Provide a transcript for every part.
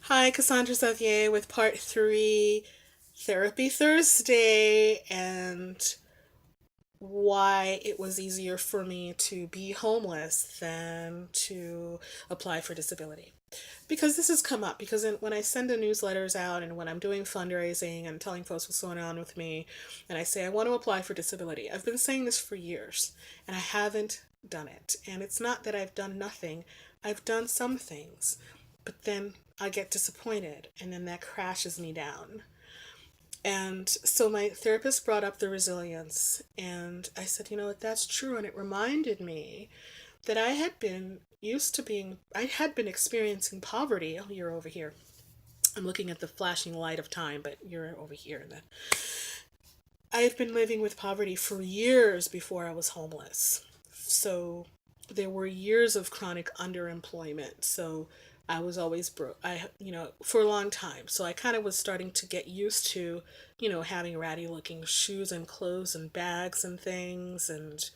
Hi, Cassandre Xavier with part three, Therapy Thursday, and why it was easier for me to be homeless than to apply for disability. Because this has come up, because when I send the newsletters out and when I'm doing fundraising and telling folks what's going on with me, and I say I want to apply for disability, I've been saying this for years, and I haven't done it. And it's not that I've done nothing, I've done some things, but then I get disappointed, and then that crashes me down. And so my therapist brought up the resilience, and I said, you know what, that's true. And it reminded me that I had been experiencing poverty. Oh, you're over here. I'm looking at the flashing light of time, but you're over here. I've been living with poverty for years before I was homeless. So there were years of chronic underemployment. So I was always broke. For a long time. So I kind of was starting to get used to, having ratty looking shoes and clothes and bags and things and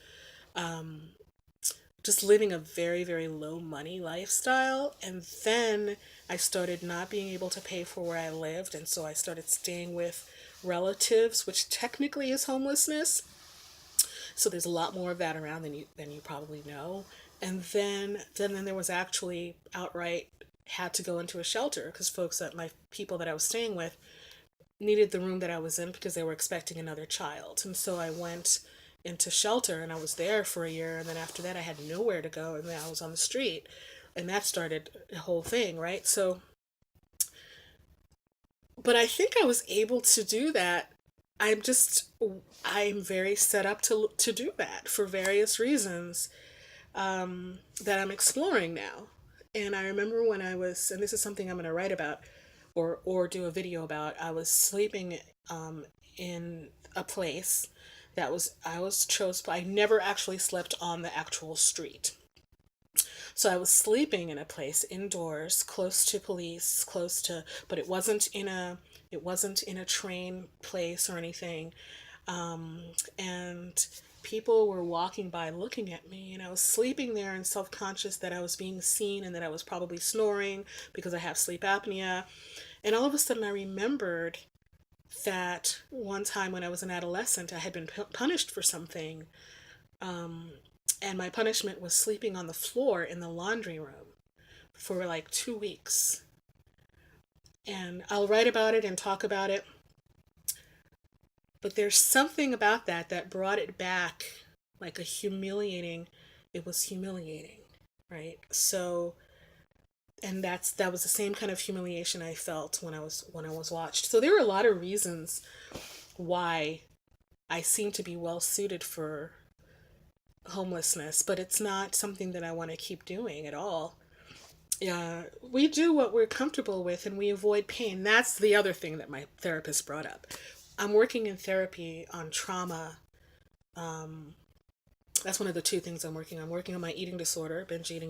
just living a very, very low money lifestyle. And then I started not being able to pay for where I lived. And so I started staying with relatives, which technically is homelessness. So there's a lot more of that around than you probably know. And then there was actually outright had to go into a shelter because my people that I was staying with needed the room that I was in because they were expecting another child. And so I went into shelter and I was there for a year, and then after that I had nowhere to go, and then I was on the street, and that started the whole thing, right? So but I think I was able to do that. I'm just I'm very set up to do that for various reasons that I'm exploring now. And I remember when I was, and this is something I'm going to write about or do a video about. I was sleeping in a place that was I was chose. I never actually slept on the actual street. So I was sleeping in a place indoors, close to police, but it wasn't in a train place or anything. And people were walking by looking at me, and I was sleeping there and self-conscious that I was being seen and that I was probably snoring because I have sleep apnea. And all of a sudden I remembered that one time when I was an adolescent, I had been punished for something, and my punishment was sleeping on the floor in the laundry room for like 2 weeks. And I'll write about it and talk about it, but there's something about that brought it back, like a humiliating, it was humiliating, right? So, and that was the same kind of humiliation I felt when I was watched. So there were a lot of reasons why I seem to be well suited for homelessness, but it's not something that I want to keep doing at all. Yeah, we do what we're comfortable with and we avoid pain. That's the other thing that my therapist brought up. I'm working in therapy on trauma. That's one of the two things I'm working on. I'm working on my eating disorder, binge eating